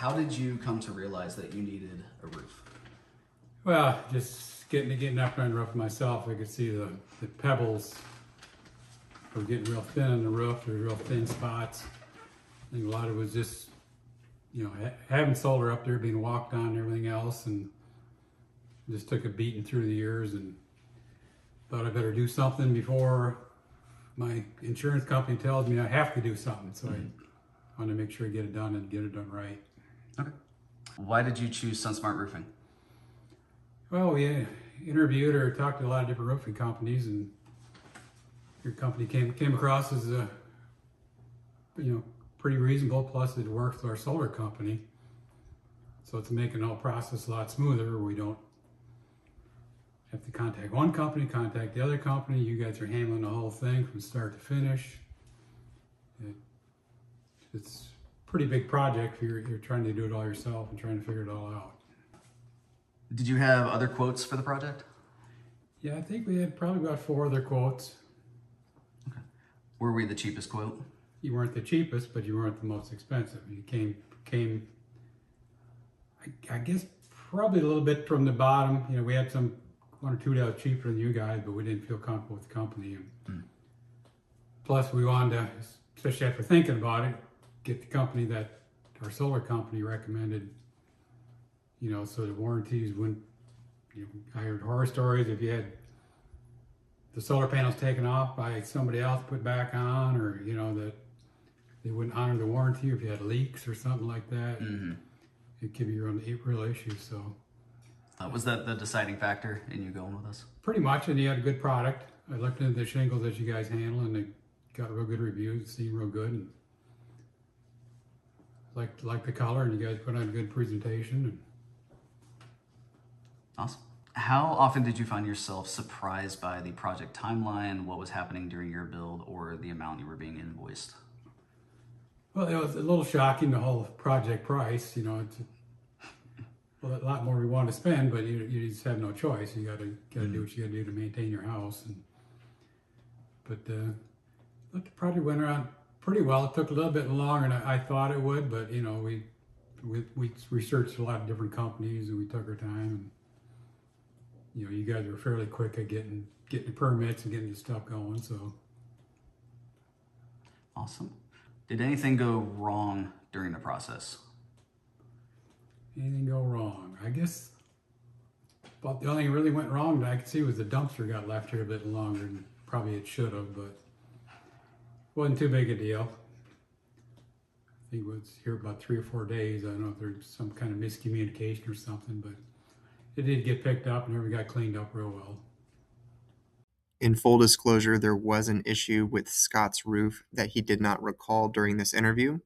How did you come to realize that you needed a roof? Well, just getting up on the roof myself, I could see the pebbles were getting real thin on the roof. There were real thin spots. I think a lot of it was just, having solar up there, being walked on and everything else, and just took a beating through the years and thought I better do something before my insurance company tells me I have to do something. So I wanted to make sure I get it done and get it done right. Okay. Why did you choose SunSmart Roofing? Well, we interviewed or talked to a lot of different roofing companies, and your company came across as a, pretty reasonable. Plus, it works with our solar company, so it's making the whole process a lot smoother. We don't have to contact one company, contact the other company. You guys are handling the whole thing from start to finish. It's a pretty big project. You're trying to do it all yourself and trying to figure it all out. Did you have other quotes for the project? Yeah, I think we had probably about 4 other quotes. Okay. Were we the cheapest quote? You weren't the cheapest, but you weren't the most expensive. You came, I guess, probably a little bit from the bottom. We had some $1 or $2 cheaper than you guys, but we didn't feel comfortable with the company. Plus, we wanted to, especially after thinking about it, get the company that our solar company recommended. So the warranties wouldn't. I heard horror stories if you had the solar panels taken off by somebody else, put back on, or that they wouldn't honor the warranty if you had leaks or something like that. It could be a real issue. So was that the deciding factor in you going with us? pretty much, and you had a good product. I looked into the shingles that you guys handle, and they got real good reviews. It seemed real good, and like the color, and you guys put on a good presentation. And awesome. How often did you find yourself surprised by the project timeline, what was happening during your build, or the amount you were being invoiced? Well, it was a little shocking, the whole project price. It's a lot more we want to spend, but you just have no choice. You got to do what you got to do to maintain your house. But the project went around pretty well. It took a little bit longer than I thought it would, but we researched a lot of different companies, and we took our time. And you guys were fairly quick at getting the permits and getting the stuff going. So awesome. Did anything go wrong during the process? Anything go wrong? I guess about the only thing really went wrong that I could see was the dumpster got left here a bit longer than probably it should have, but wasn't too big a deal. I think it was here about 3 or 4 days. I don't know if there's some kind of miscommunication or something, but it did get picked up and everything got cleaned up real well. In full disclosure, there was an issue with Scott's roof that he did not recall during this interview.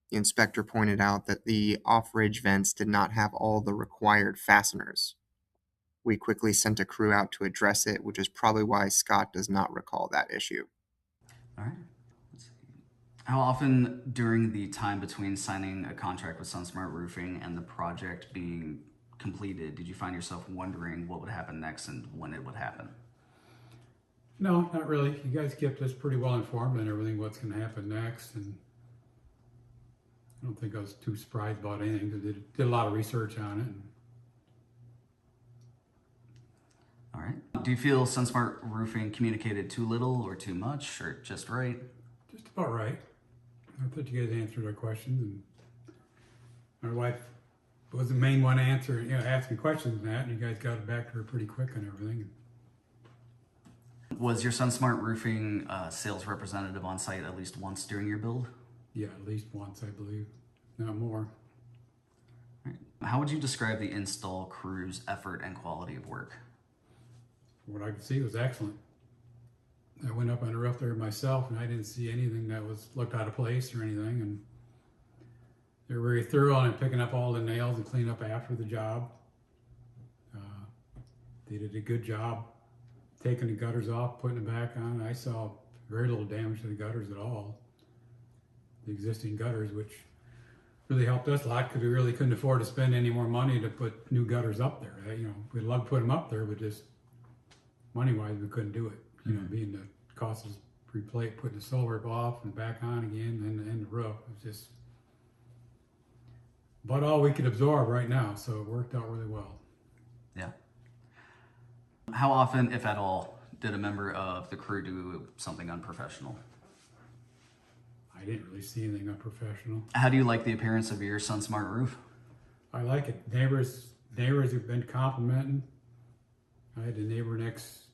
The inspector pointed out that the off-ridge vents did not have all the required fasteners. We quickly sent a crew out to address it, which is probably why Scott does not recall that issue. All right. Let's see. How often during the time between signing a contract with SunSmart Roofing and the project being completed did you find yourself wondering what would happen next and when it would happen? No, not really. You guys kept us pretty well informed on everything, what's going to happen next, and I don't think I was too surprised about anything because I did a lot of research on it. All right. Do you feel SunSmart Roofing communicated too little or too much or just right? Just about right. I thought you guys answered our questions, and my wife was the main one asking questions and that, and you guys got it back to her pretty quick on everything. Was your SunSmart Roofing sales representative on site at least once during your build? Yeah, at least once, I believe. Not more. Right. How would you describe the install crew's effort and quality of work? What I could see was excellent. I went up on the roof there myself, and I didn't see anything that looked out of place or anything. And they were very thorough on picking up all the nails and cleaning up after the job. They did a good job taking the gutters off, putting them back on. I saw very little damage to the gutters at all. The existing gutters, which really helped us a lot because we really couldn't afford to spend any more money to put new gutters up there. We'd love to put them up there, but just money-wise, we couldn't do it. Being the cost of putting the solar off and back on again, and the roof. It was just about all we could absorb right now, so it worked out really well. Yeah. How often, if at all, did a member of the crew do something unprofessional? I didn't really see anything unprofessional. How do you like the appearance of your SunSmart roof? I like it. Neighbors have been complimenting. I had the neighbor next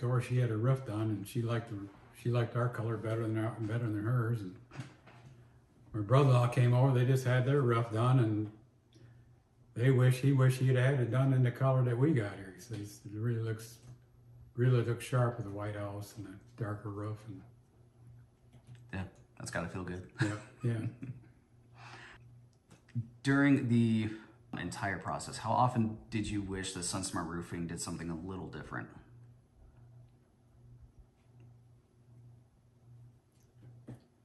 door. She had her roof done, and she liked our color better than hers. And my brother-in-law came over. They just had their roof done, and he wished he had had it done in the color that we got here. He says it really looks sharp with the white house and the darker roof. And Yeah, that's got to feel good. yeah. During the entire process, how often did you wish that SunSmart Roofing did something a little different?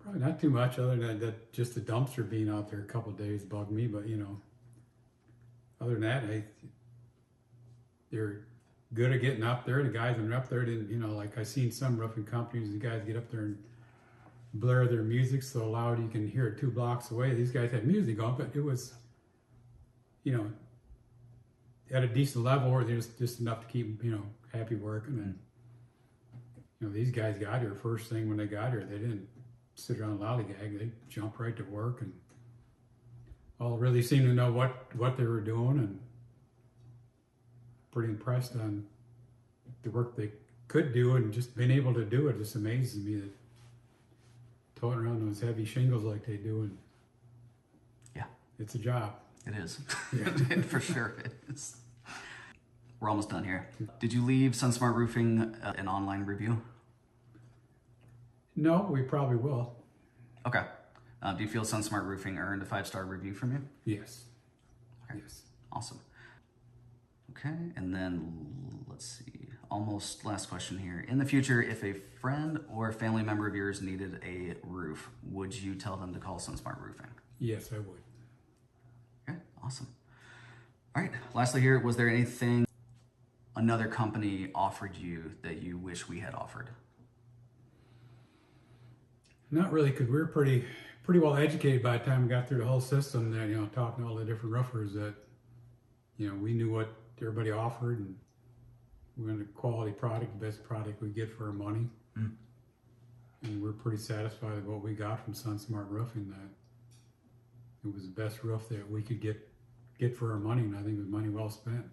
Probably not too much, other than that just the dumpster being out there a couple of days bugged me. But other than that, they're good at getting up there. The guys that are up there didn't, like I seen some roofing companies, the guys get up there and blare their music so loud you can hear it 2 blocks away. These guys had music on, but it was, at a decent level, or just enough to keep them, happy working. And these guys got here first thing when they got here. They didn't sit around lollygag. They jumped right to work, and all really seemed to know what they were doing, and pretty impressed on the work they could do, and just being able to do it just amazes me that toting around those heavy shingles like they do, and Yeah, it's a job. it is. Yeah. For sure it is. We're almost done here. Did you leave SunSmart Roofing an online review? No, we probably will. Okay. Do you feel SunSmart Roofing earned a 5-star review from you? Yes. Okay. Yes. Awesome. Okay, and then let's see. Almost last question here. In the future, if a friend or family member of yours needed a roof, would you tell them to call SunSmart Roofing? Yes, I would. Okay, awesome. All right, lastly here, was there anything another company offered you that you wish we had offered? Not really, because we were pretty well educated by the time we got through the whole system. That talking to all the different roofers, that we knew what everybody offered, and we wanted a quality product, the best product we get for our money. Mm. And we're pretty satisfied with what we got from SunSmart Roofing. That it was the best roof that we could get for our money, and I think it was money well spent.